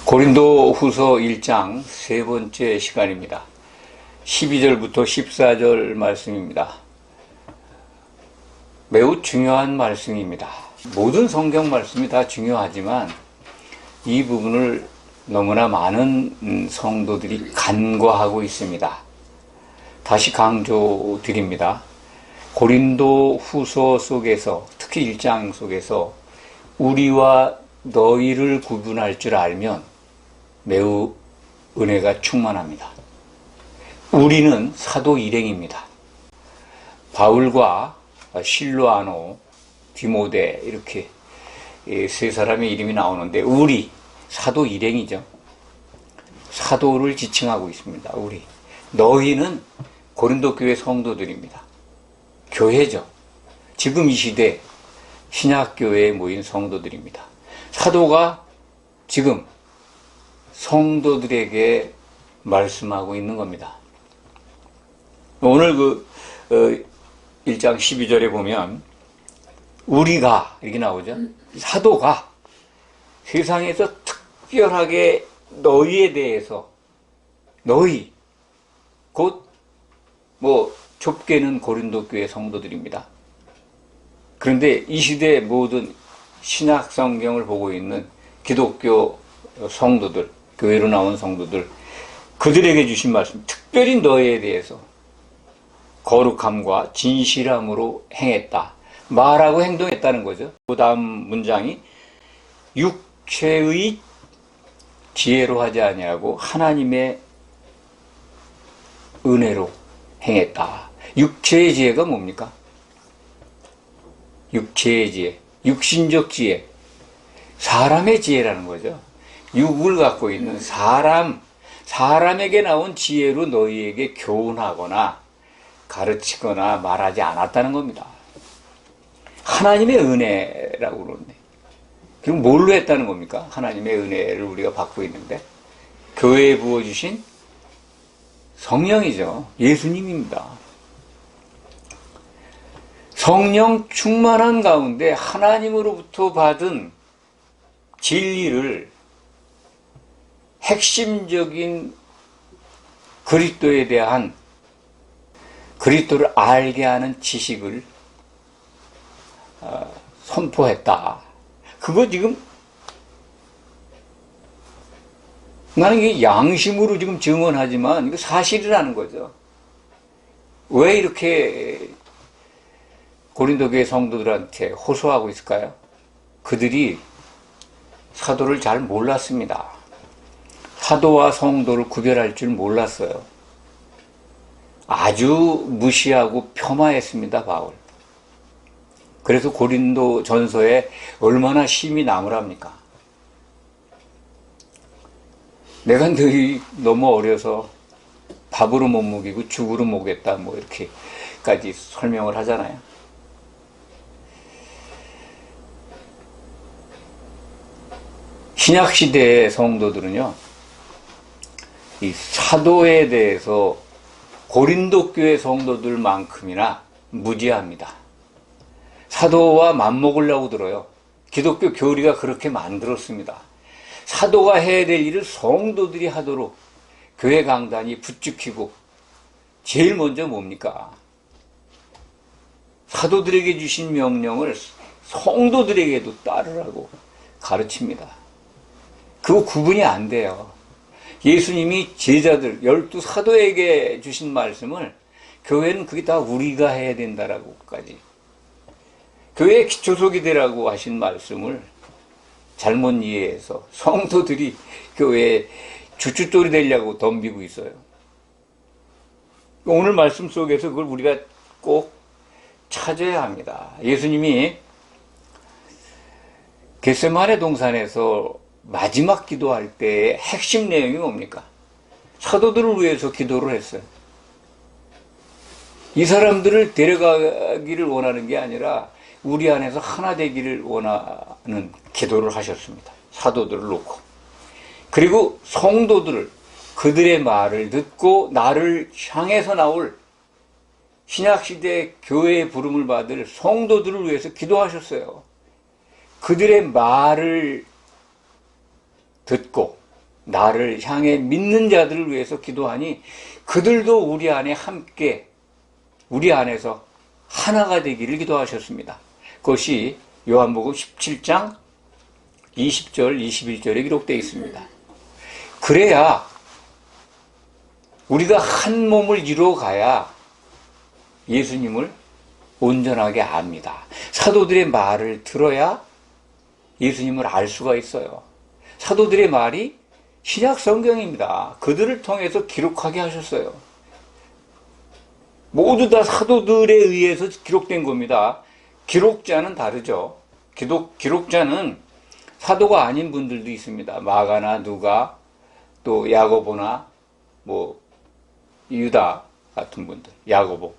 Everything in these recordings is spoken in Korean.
고린도 후서 1장 세 번째 시간입니다. 12절부터 14절 말씀입니다. 매우 중요한 말씀입니다. 모든 성경 말씀이 다 중요하지만 이 부분을 너무나 많은 성도들이 간과하고 있습니다. 다시 강조드립니다. 고린도 후서 속에서, 특히 1장 속에서 우리와 너희를 구분할 줄 알면 매우 은혜가 충만합니다. 우리는 사도 일행입니다. 바울과 실로아노, 디모데 이렇게 세 사람의 이름이 나오는데 우리 사도 일행이죠. 사도를 지칭하고 있습니다. 우리 너희는 고린도 교회 성도들입니다. 교회죠. 지금 이 시대 신약교회에 모인 성도들입니다. 사도가 지금 성도들에게 말씀하고 있는 겁니다. 오늘 1장 12절에 보면 우리가 이렇게 나오죠. 사도가 세상에서 특별하게 너희에 대해서 너희 곧 좁게는 고린도 교회 성도들입니다. 그런데 이 시대의 모든 신약 성경을 보고 있는 기독교 성도들, 교회로 나온 성도들, 그들에게 주신 말씀, 특별히 너희에 대해서 거룩함과 진실함으로 행했다. 말하고 행동했다는 거죠. 그 다음 문장이 육체의 지혜로 하지 아니하고 하나님의 은혜로 행했다. 육체의 지혜가 뭡니까? 육체의 지혜, 육신적 지혜, 사람의 지혜라는 거죠. 육을 갖고 있는 사람에게 나온 지혜로 너희에게 교훈하거나 가르치거나 말하지 않았다는 겁니다. 하나님의 은혜라고 그러네. 그럼 뭘로 했다는 겁니까? 하나님의 은혜를 우리가 받고 있는데 교회에 부어주신 성령이죠. 예수님입니다. 성령 충만한 가운데 하나님으로부터 받은 진리를 핵심적인 그리스도에 대한 그리스도를 알게 하는 지식을 선포했다. 그거 지금 나는 이게 양심으로 지금 증언하지만 이거 사실이라는 거죠. 왜 이렇게 고린도 교회 성도들한테 호소하고 있을까요? 그들이 사도를 잘 몰랐습니다. 사도와 성도를 구별할 줄 몰랐어요. 아주 무시하고 폄하했습니다, 바울. 그래서 고린도 전서에 얼마나 심히 나무랍니까? 내가 너희 너무 어려서 밥으로 못 먹이고 죽으로 먹겠다, 이렇게까지 설명을 하잖아요. 신약시대의 성도들은요, 이 사도에 대해서 고린도 교회 성도들만큼이나 무지합니다. 사도와 맞먹으려고 들어요. 기독교 교리가 그렇게 만들었습니다. 사도가 해야 될 일을 성도들이 하도록 교회 강단이 부추기고 제일 먼저 뭡니까? 사도들에게 주신 명령을 성도들에게도 따르라고 가르칩니다. 그거 구분이 안 돼요. 예수님이 제자들 12 사도에게 주신 말씀을 교회는 그게 다 우리가 해야 된다라고까지, 교회의 기초속이 되라고 하신 말씀을 잘못 이해해서 성도들이 교회에 주춧돌이 되려고 덤비고 있어요. 오늘 말씀 속에서 그걸 우리가 꼭 찾아야 합니다. 예수님이 겟세마네 동산에서 마지막 기도할 때의 핵심 내용이 뭡니까? 사도들을 위해서 기도를 했어요. 이 사람들을 데려가기를 원하는 게 아니라 우리 안에서 하나 되기를 원하는 기도를 하셨습니다. 사도들을 놓고. 그리고 성도들을, 그들의 말을 듣고 나를 향해서 나올 신약시대 교회의 부름을 받을 성도들을 위해서 기도하셨어요. 그들의 말을 듣고 나를 향해 믿는 자들을 위해서 기도하니 그들도 우리 안에 함께 우리 안에서 하나가 되기를 기도하셨습니다. 그것이 요한복음 17장 20절, 21절에 기록되어 있습니다. 그래야 우리가 한 몸을 이루어가야 예수님을 온전하게 압니다. 사도들의 말을 들어야 예수님을 알 수가 있어요. 사도들의 말이 신약 성경입니다. 그들을 통해서 기록하게 하셨어요. 모두 다 사도들에 의해서 기록된 겁니다. 기록자는 다르죠. 기록자는 사도가 아닌 분들도 있습니다. 마가나 누가, 또 야고보나 뭐 유다 같은 분들, 야고보.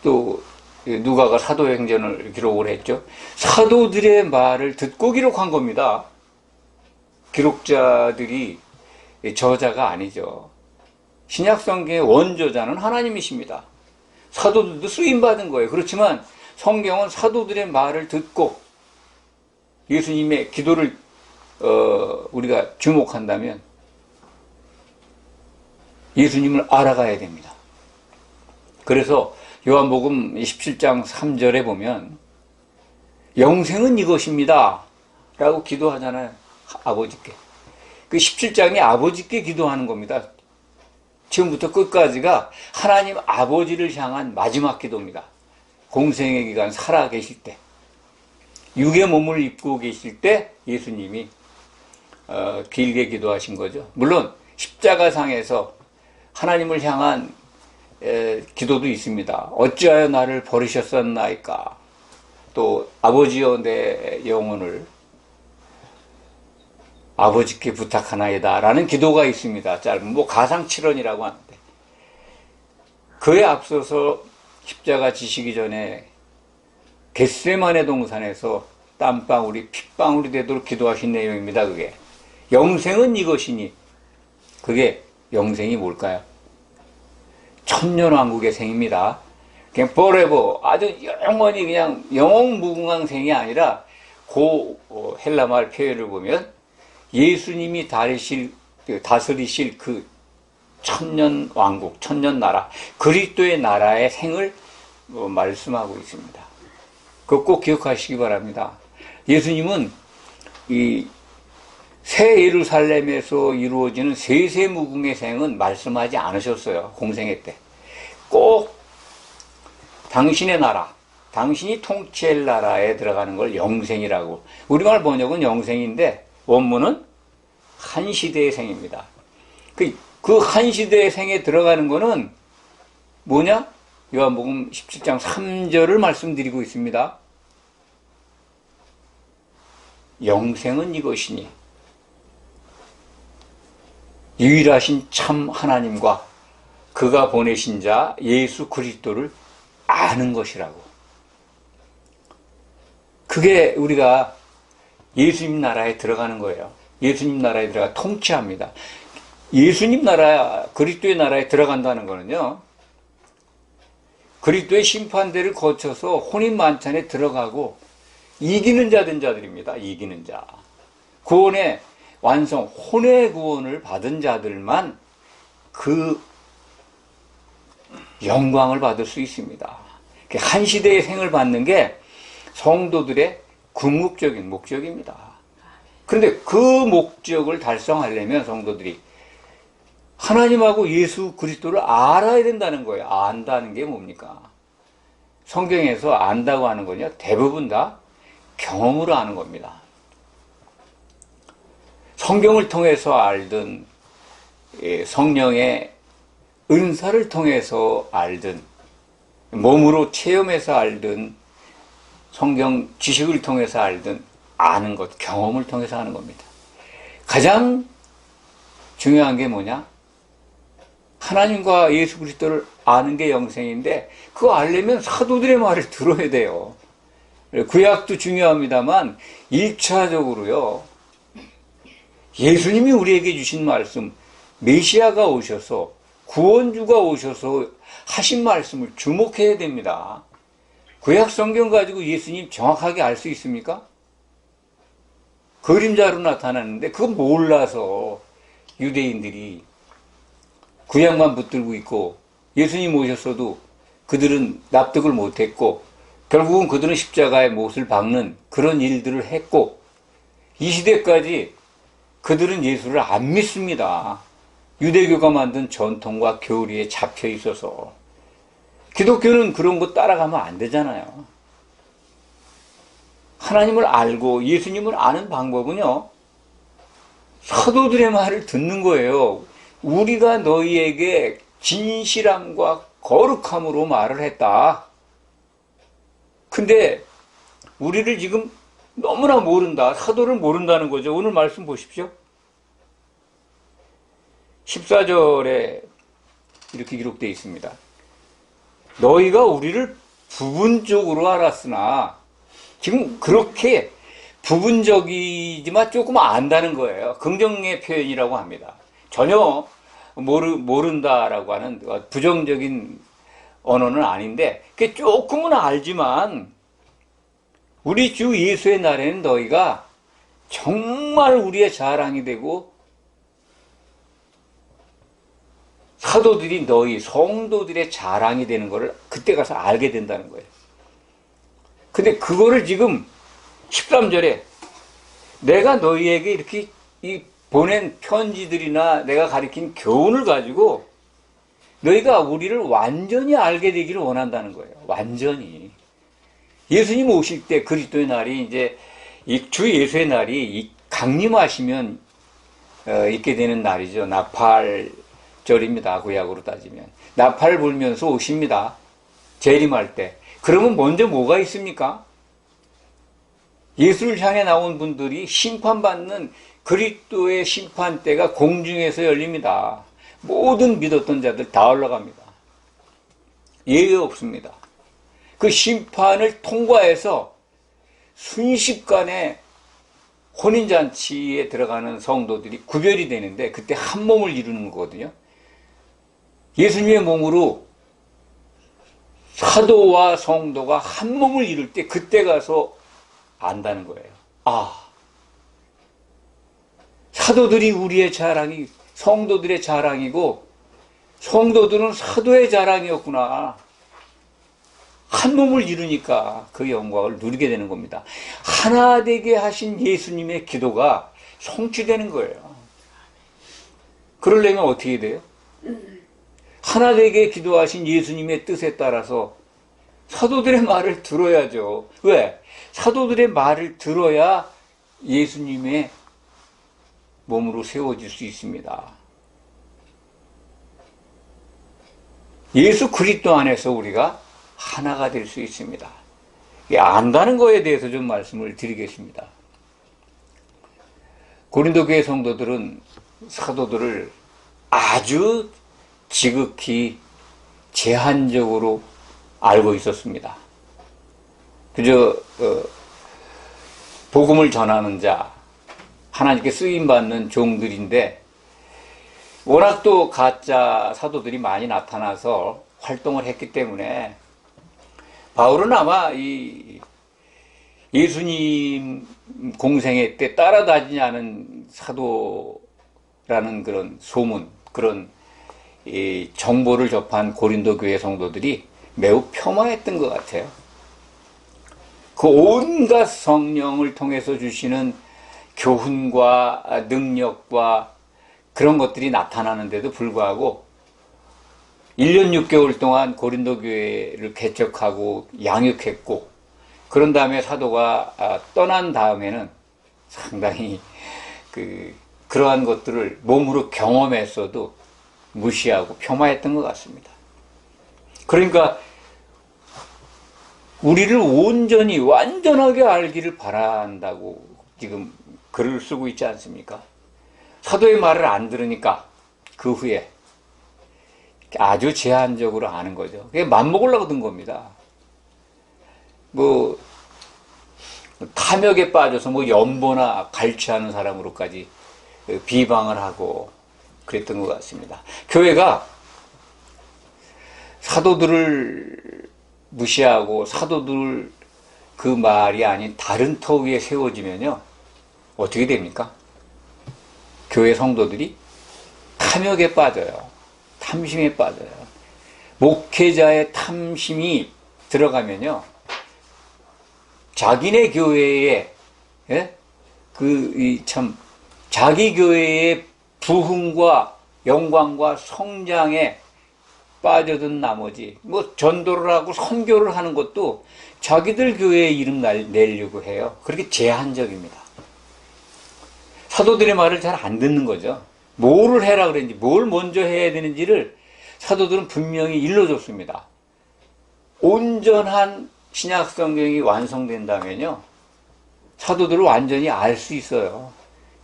또 누가가 사도행전을 기록을 했죠. 사도들의 말을 듣고 기록한 겁니다. 기록자들이 저자가 아니죠. 신약성경의 원저자는 하나님이십니다. 사도들도 쓰임받은 거예요. 그렇지만 성경은 사도들의 말을 듣고 예수님의 기도를 우리가 주목한다면 예수님을 알아가야 됩니다. 그래서 요한복음 17장 3절에 보면 영생은 이것입니다 라고 기도하잖아요. 아버지께. 그 17장이 아버지께 기도하는 겁니다. 지금부터 끝까지가 하나님 아버지를 향한 마지막 기도입니다. 공생의 기간 살아 계실 때, 육의 몸을 입고 계실 때 예수님이 길게 기도하신 거죠. 물론 십자가상에서 하나님을 향한 기도도 있습니다. 어찌하여 나를 버리셨었나이까. 또 아버지여 내 영혼을 아버지께 부탁하나이다 라는 기도가 있습니다. 짧은 가상칠언이라고 하는데, 그에 앞서서 십자가 지시기 전에 겟세마네 동산에서 땀방울이 핏방울이 되도록 기도하신 내용입니다. 그게 영생은 이것이니, 그게 영생이 뭘까요? 천년왕국의 생입니다. 그냥 forever, 아주 영원히 그냥 영원무궁한 생이 아니라 헬라말 표현을 보면 예수님이 다스리실 그 천년왕국, 천년나라, 그리스도의 나라의 생을 말씀하고 있습니다. 그거 꼭 기억하시기 바랍니다. 예수님은 이 새 예루살렘에서 이루어지는 세세무궁의 생은 말씀하지 않으셨어요. 공생애 때. 꼭 당신의 나라, 당신이 통치할 나라에 들어가는 걸 영생이라고. 우리말 번역은 영생인데 원문은 한 시대의 생입니다. 그 한 시대의 생에 들어가는 거는 뭐냐? 요한복음 17장 3절을 말씀드리고 있습니다. 영생은 이것이니, 유일하신 참 하나님과 그가 보내신 자 예수 그리스도를 아는 것이라고. 그게 우리가 예수님 나라에 들어가는 거예요. 예수님 나라에 들어가 통치합니다. 예수님 나라, 그리스도의 나라에 들어간다는 거는요, 그리스도의 심판대를 거쳐서 혼인만찬에 들어가고 이기는 자 된 자들입니다. 이기는 자. 구원의 완성, 혼의 구원을 받은 자들만 그 영광을 받을 수 있습니다. 한 시대의 생을 받는 게 성도들의 궁극적인 목적입니다. 그런데 그 목적을 달성하려면 성도들이 하나님하고 예수 그리스도를 알아야 된다는 거예요. 안다는 게 뭡니까? 성경에서 안다고 하는 거냐? 대부분 다 경험으로 아는 겁니다. 성경을 통해서 알든, 성령의 은사를 통해서 알든, 몸으로 체험해서 알든, 성경 지식을 통해서 알든, 아는 것, 경험을 통해서 아는 겁니다. 가장 중요한 게 뭐냐? 하나님과 예수 그리스도를 아는 게 영생인데, 그거 알려면 사도들의 말을 들어야 돼요. 구약도 중요합니다만 1차적으로요, 예수님이 우리에게 주신 말씀, 메시아가 오셔서, 구원주가 오셔서 하신 말씀을 주목해야 됩니다. 구약 성경 가지고 예수님 정확하게 알 수 있습니까? 그림자로 나타나는데 그거 몰라서 유대인들이 구약만 붙들고 있고 예수님 오셨어도 그들은 납득을 못했고 결국은 그들은 십자가에 못을 박는 그런 일들을 했고 이 시대까지 그들은 예수를 안 믿습니다. 유대교가 만든 전통과 교리에 잡혀 있어서. 기독교는 그런 거 따라가면 안 되잖아요. 하나님을 알고 예수님을 아는 방법은요, 사도들의 말을 듣는 거예요. 우리가 너희에게 진실함과 거룩함으로 말을 했다. 근데 우리를 지금 너무나 모른다. 사도를 모른다는 거죠. 오늘 말씀 보십시오. 14절에 이렇게 기록되어 있습니다. 너희가 우리를 부분적으로 알았으나, 지금 그렇게 부분적이지만 조금 안다는 거예요. 긍정의 표현이라고 합니다. 전혀 모른다라고 하는 부정적인 언어는 아닌데, 그게 조금은 알지만, 우리 주 예수의 날에는 너희가 정말 우리의 자랑이 되고, 사도들이 너희 성도들의 자랑이 되는 것을 그때 가서 알게 된다는 거예요. 근데 그거를 지금 13절에 내가 너희에게 이렇게 보낸 편지들이나 내가 가르친 교훈을 가지고 너희가 우리를 완전히 알게 되기를 원한다는 거예요. 완전히. 예수님 오실 때 그리스도의 날이 이제 주 예수의 날이 강림하시면 있게 되는 날이죠. 나팔절입니다. 구약으로 따지면. 나팔 불면서 오십니다. 재림할 때. 그러면 먼저 뭐가 있습니까? 예수를 향해 나온 분들이 심판받는 그리스도의 심판대가 공중에서 열립니다. 모든 믿었던 자들 다 올라갑니다. 예외 없습니다. 그 심판을 통과해서 순식간에 혼인잔치에 들어가는 성도들이 구별이 되는데 그때 한 몸을 이루는 거거든요. 예수님의 몸으로 사도와 성도가 한 몸을 이룰 때 그때 가서 안다는 거예요. 아, 사도들이 우리의 자랑이 성도들의 자랑이고 성도들은 사도의 자랑이었구나. 한 몸을 이루니까 그 영광을 누리게 되는 겁니다. 하나 되게 하신 예수님의 기도가 성취되는 거예요. 그러려면 어떻게 돼요? 하나 되게 기도하신 예수님의 뜻에 따라서 사도들의 말을 들어야죠. 왜? 사도들의 말을 들어야 예수님의 몸으로 세워질 수 있습니다. 예수 그리스도 안에서 우리가 하나가 될 수 있습니다. 안다는 거에 대해서 좀 말씀을 드리겠습니다. 고린도 교회 성도들은 사도들을 아주 지극히 제한적으로 알고 있었습니다. 그저 복음을 전하는 자, 하나님께 쓰임받는 종들인데 워낙 또 가짜 사도들이 많이 나타나서 활동을 했기 때문에 바울은 아마 이 예수님 공생애 때 따라다니지 않은 사도라는 그런 소문, 그런 이 정보를 접한 고린도 교회 성도들이 매우 폄하했던 것 같아요. 그 온갖 성령을 통해서 주시는 교훈과 능력과 그런 것들이 나타나는데도 불구하고 1년 6개월 동안 고린도 교회를 개척하고 양육했고 그런 다음에 사도가 떠난 다음에는 상당히 그러한 것들을 몸으로 경험했어도 무시하고 폄하했던 것 같습니다. 그러니까 우리를 온전히 완전하게 알기를 바란다고 지금 글을 쓰고 있지 않습니까? 사도의 말을 안 들으니까 그 후에 아주 제한적으로 아는 거죠. 그게 맘먹으려고 든 겁니다. 뭐 탐욕에 빠져서 뭐 연보나 갈취하는 사람으로까지 비방을 하고 그랬던 것 같습니다. 교회가 사도들을 무시하고 사도들 그 말이 아닌 다른 터 위에 세워지면요, 어떻게 됩니까? 교회 성도들이 탐욕에 빠져요. 탐심에 빠져요. 목회자의 탐심이 들어가면요, 자기네 교회에, 예? 자기 교회의 부흥과 영광과 성장에 빠져든 나머지, 뭐, 전도를 하고 선교를 하는 것도 자기들 교회에 이름 내려고 해요. 그렇게 제한적입니다. 사도들의 말을 잘 안 듣는 거죠. 뭐를 해라 그랬는지, 뭘 먼저 해야 되는지를 사도들은 분명히 일러줬습니다. 온전한 신약 성경이 완성된다면요, 사도들을 완전히 알 수 있어요.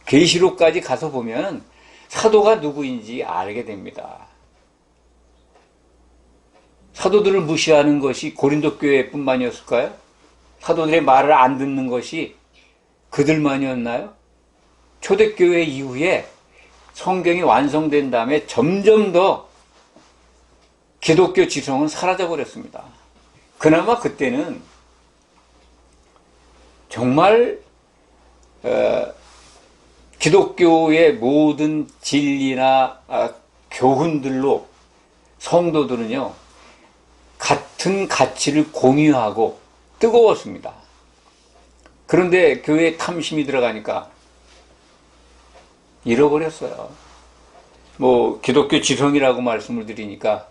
계시록까지 가서 보면 사도가 누구인지 알게 됩니다. 사도들을 무시하는 것이 고린도 교회뿐만이었을까요? 사도들의 말을 안 듣는 것이 그들만이었나요? 초대교회 이후에 성경이 완성된 다음에 점점 더 기독교 지성은 사라져버렸습니다. 그나마 그때는 정말 기독교의 모든 진리나 교훈들로 성도들은요, 같은 가치를 공유하고 뜨거웠습니다. 그런데 교회에 탐심이 들어가니까 잃어버렸어요. 뭐 기독교 지성이라고 말씀을 드리니까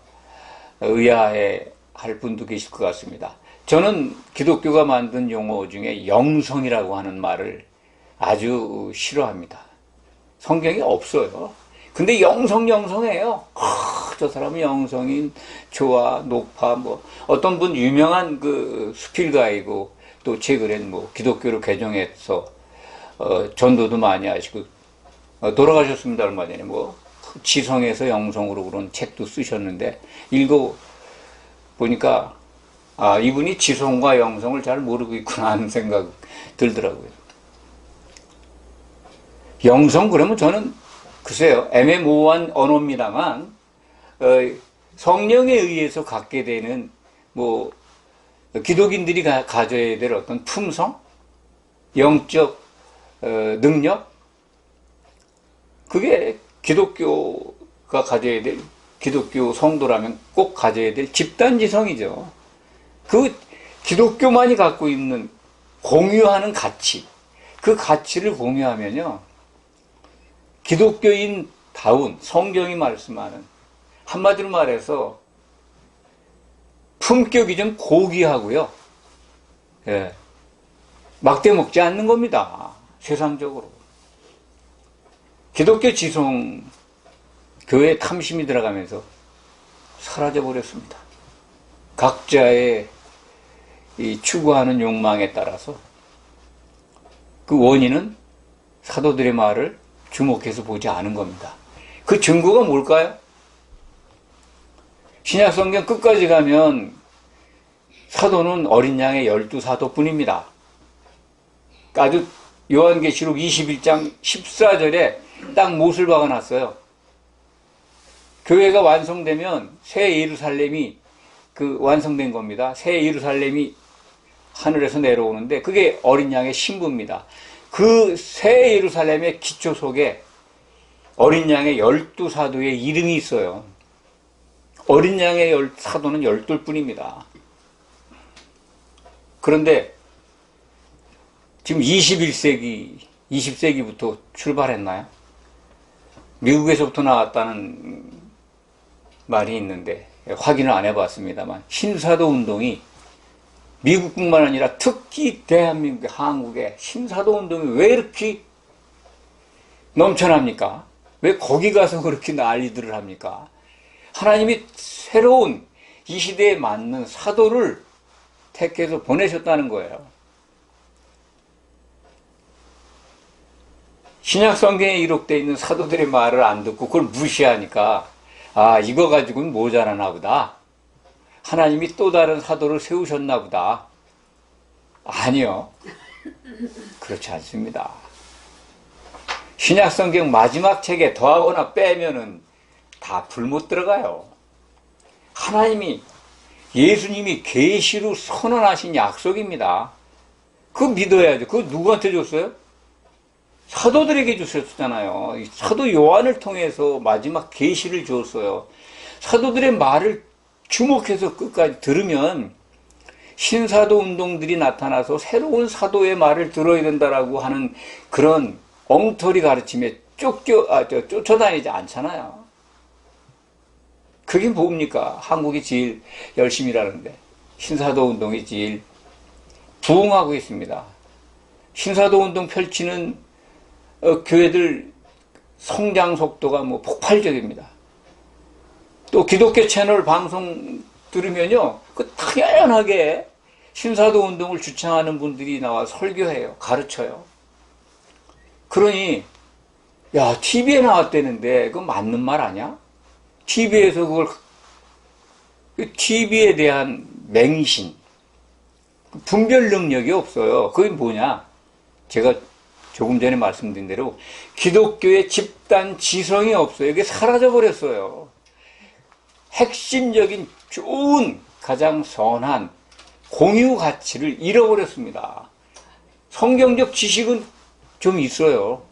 의아해 할 분도 계실 것 같습니다. 저는 기독교가 만든 용어 중에 영성이라고 하는 말을 아주 싫어합니다. 성경에 없어요. 근데 영성해요. 저 사람은 영성이 좋아, 높아, 뭐. 어떤 분 유명한 그 수필가이고, 또 최근엔 뭐 기독교를 개종해서, 전도도 많이 하시고, 돌아가셨습니다. 얼마 전에 뭐, 지성에서 영성으로 그런 책도 쓰셨는데, 읽어보니까, 이분이 지성과 영성을 잘 모르고 있구나 하는 생각 들더라고요. 영성, 그러면 저는, 글쎄요, 애매모호한 언어입니다만, 성령에 의해서 갖게 되는, 뭐, 기독인들이 가져야 될 어떤 품성? 영적, 능력? 그게 기독교가 가져야 될, 기독교 성도라면 꼭 가져야 될 집단지성이죠. 그 기독교만이 갖고 있는 공유하는 가치, 그 가치를 공유하면요, 기독교인다운 성경이 말씀하는, 한마디로 말해서 품격이 좀 고귀하고요, 예, 막대 먹지 않는 겁니다. 세상적으로. 기독교 지성, 교회 탐심이 들어가면서 사라져버렸습니다. 각자의 이 추구하는 욕망에 따라서 그 원인은 사도들의 말을 주목해서 보지 않은 겁니다. 그 증거가 뭘까요? 신약성경 끝까지 가면 사도는 어린 양의 12사도뿐입니다. 아주 요한계시록 21장 14절에 딱 못을 박아놨어요. 교회가 완성되면 새 예루살렘이 완성된 겁니다. 새 예루살렘이 하늘에서 내려오는데 그게 어린 양의 신부입니다. 그 새 예루살렘의 기초 속에 어린 양의 12사도의 이름이 있어요. 어린 양의 사도는 12뿐입니다. 그런데 지금 21세기, 20세기부터 출발했나요? 미국에서부터 나왔다는 말이 있는데 확인을 안 해봤습니다만 신사도 운동이 미국뿐만 아니라 특히 대한민국, 한국의 신사도 운동이 왜 이렇게 넘쳐납니까? 왜 거기 가서 그렇게 난리들을 합니까? 하나님이 새로운 이 시대에 맞는 사도를 택해서 보내셨다는 거예요. 신약 성경에 기록되어 있는 사도들의 말을 안 듣고 그걸 무시하니까 이거 가지고는 모자라나 보다. 하나님이 또 다른 사도를 세우셨나 보다. 아니요. 그렇지 않습니다. 신약 성경 마지막 책에 더하거나 빼면은 다 불 못 들어가요. 하나님이, 예수님이 계시로 선언하신 약속입니다. 그거 믿어야죠. 그거 누구한테 줬어요? 사도들에게 주셨잖아요. 사도 요한을 통해서 마지막 계시를 주었어요. 사도들의 말을 주목해서 끝까지 들으면 신사도 운동들이 나타나서 새로운 사도의 말을 들어야 된다라고 하는 그런 엉터리 가르침에 쫓아다니지 않잖아요. 그게 뭡니까? 한국이 제일 열심히 일하는데 신사도 운동이 제일 부흥하고 있습니다. 신사도 운동 펼치는 교회들 성장 속도가 뭐 폭발적입니다. 또 기독교 채널 방송 들으면요, 그 당연하게 신사도 운동을 주창하는 분들이 나와 설교해요, 가르쳐요. 그러니 야, TV에 나왔다는데 그거 맞는 말 아니야? TV에서 그걸 TV에 대한 맹신, 분별 능력이 없어요. 그게 뭐냐? 제가 조금 전에 말씀드린 대로 기독교의 집단 지성이 없어요. 이게 사라져버렸어요. 핵심적인 좋은 가장 선한 공유 가치를 잃어버렸습니다. 성경적 지식은 좀 있어요.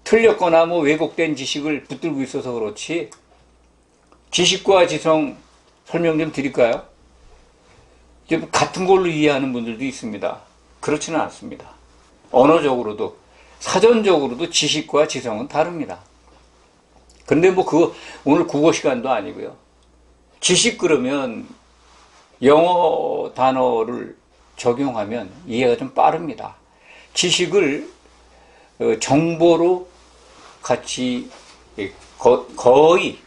틀렸거나 뭐 왜곡된 지식을 붙들고 있어서 그렇지. 지식과 지성 설명 좀 드릴까요? 좀 같은 걸로 이해하는 분들도 있습니다. 그렇지는 않습니다. 언어적으로도 사전적으로도 지식과 지성은 다릅니다. 근데 뭐 그거 오늘 국어 시간도 아니고요. 지식 그러면 영어 단어를 적용하면 이해가 좀 빠릅니다. 지식을 정보로 같이 거의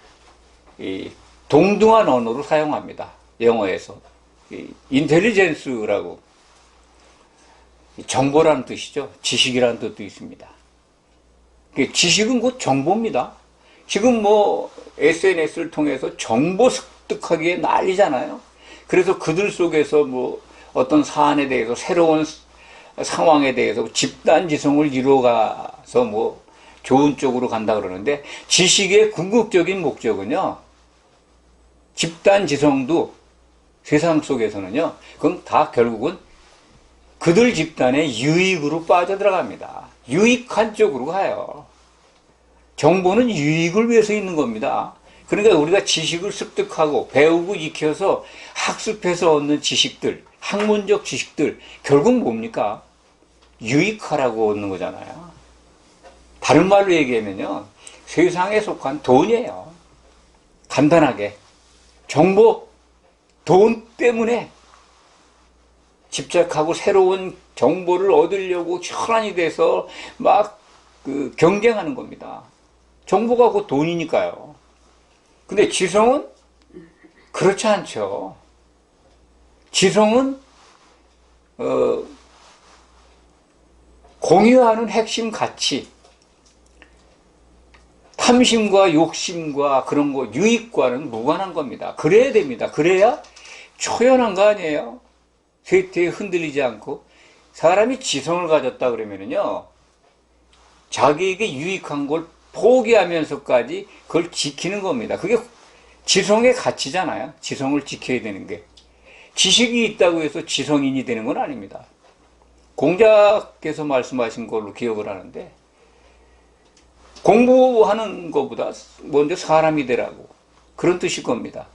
동등한 언어로 사용합니다. 영어에서. 인텔리전스라고 정보라는 뜻이죠. 지식이라는 뜻도 있습니다. 지식은 곧 정보입니다. 지금 뭐 SNS를 통해서 정보 습득하기에 난리잖아요. 그래서 그들 속에서 뭐 어떤 사안에 대해서 새로운 상황에 대해서 집단 지성을 이루어가서 뭐 좋은 쪽으로 간다 그러는데 지식의 궁극적인 목적은요. 집단 지성도 세상 속에서는요. 그건 다 결국은 그들 집단의 유익으로 빠져들어갑니다. 유익한 쪽으로 가요. 정보는 유익을 위해서 있는 겁니다. 그러니까 우리가 지식을 습득하고 배우고 익혀서 학습해서 얻는 지식들, 학문적 지식들, 결국 뭡니까? 유익하라고 얻는 거잖아요. 다른 말로 얘기하면요. 세상에 속한 돈이에요. 간단하게. 정보, 돈 때문에 집착하고 새로운 정보를 얻으려고 혈안이 돼서 막 그 경쟁하는 겁니다. 정보가 곧 돈이니까요. 근데 지성은 그렇지 않죠. 지성은 공유하는 핵심 가치, 탐심과 욕심과 그런 거 유익과는 무관한 겁니다. 그래야 됩니다. 그래야 초연한 거 아니에요? 쇠퇴에 흔들리지 않고. 사람이 지성을 가졌다 그러면은요, 자기에게 유익한 걸 포기하면서까지 그걸 지키는 겁니다. 그게 지성의 가치잖아요. 지성을 지켜야 되는 게. 지식이 있다고 해서 지성인이 되는 건 아닙니다. 공자께서 말씀하신 걸로 기억을 하는데, 공부하는 것보다 먼저 사람이 되라고. 그런 뜻일 겁니다.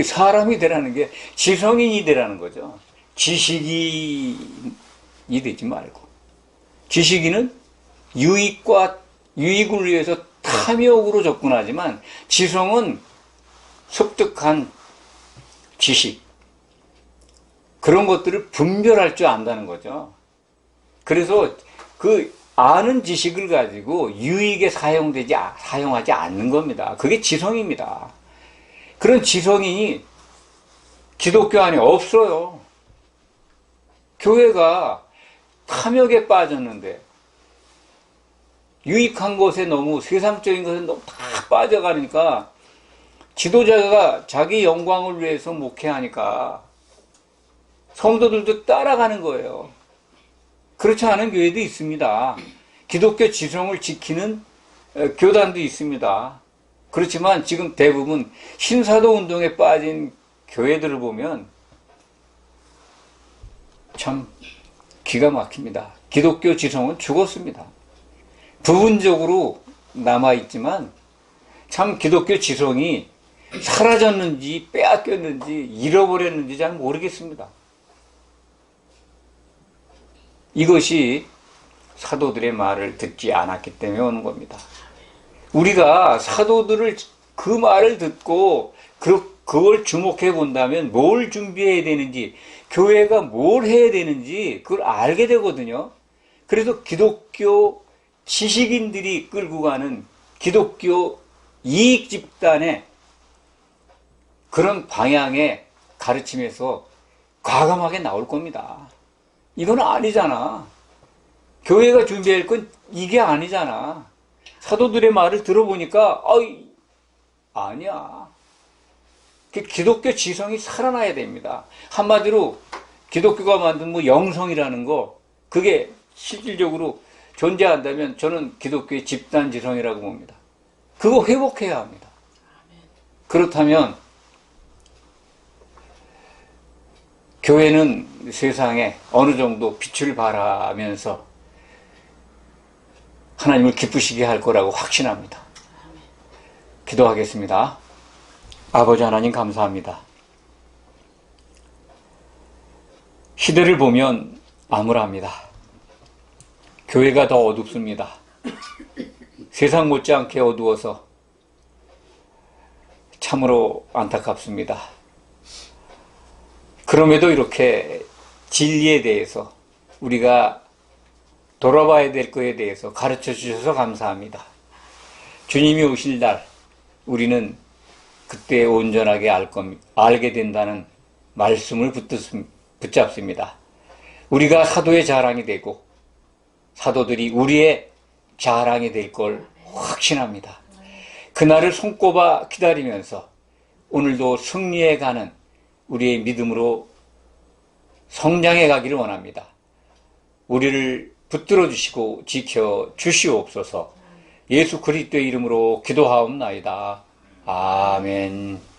사람이 되라는 게 지성인이 되라는 거죠. 지식인이 되지 말고. 지식인은 유익을 위해서 탐욕으로 접근하지만 지성은 습득한 지식, 그런 것들을 분별할 줄 안다는 거죠. 그래서 그 아는 지식을 가지고 유익에 사용하지 않는 겁니다. 그게 지성입니다. 그런 지성인이 기독교 안에 없어요. 교회가 탐욕에 빠졌는데, 유익한 것에 너무, 세상적인 것에 너무 다 빠져가니까 지도자가 자기 영광을 위해서 목회하니까 성도들도 따라가는 거예요. 그렇지 않은 교회도 있습니다. 기독교 지성을 지키는 교단도 있습니다. 그렇지만 지금 대부분 신사도 운동에 빠진 교회들을 보면 참 기가 막힙니다. 기독교 지성은 죽었습니다. 부분적으로 남아있지만 참 기독교 지성이 사라졌는지 빼앗겼는지 잃어버렸는지 잘 모르겠습니다. 이것이 사도들의 말을 듣지 않았기 때문에 오는 겁니다. 우리가 사도들을 그 말을 듣고 그걸 주목해 본다면 뭘 준비해야 되는지, 교회가 뭘 해야 되는지 그걸 알게 되거든요. 그래서 기독교 지식인들이 끌고 가는 기독교 이익 집단의 그런 방향의 가르침에서 과감하게 나올 겁니다. 이건 아니잖아. 교회가 준비할 건 이게 아니잖아. 사도들의 말을 들어보니까 아니야. 기독교 지성이 살아나야 됩니다. 한마디로 기독교가 만든 영성이라는 거, 그게 실질적으로 존재한다면 저는 기독교의 집단 지성이라고 봅니다. 그거 회복해야 합니다. 그렇다면 교회는 세상에 어느 정도 빛을 발하면서 하나님을 기쁘시게 할 거라고 확신합니다. 기도하겠습니다. 아버지 하나님 감사합니다. 시대를 보면 암울합니다. 교회가 더 어둡습니다. 세상 못지않게 어두워서 참으로 안타깝습니다. 그럼에도 이렇게 진리에 대해서 우리가 돌아봐야 될 것에 대해서 가르쳐 주셔서 감사합니다. 주님이 오실 날 우리는 그때 온전하게 알게 된다는 말씀을 붙잡습니다. 우리가 사도의 자랑이 되고 사도들이 우리의 자랑이 될 걸 확신합니다. 그날을 손꼽아 기다리면서 오늘도 승리해 가는 우리의 믿음으로 성장해 가기를 원합니다. 우리를 붙들어 주시고 지켜 주시옵소서. 예수 그리스도의 이름으로 기도하옵나이다. 아멘.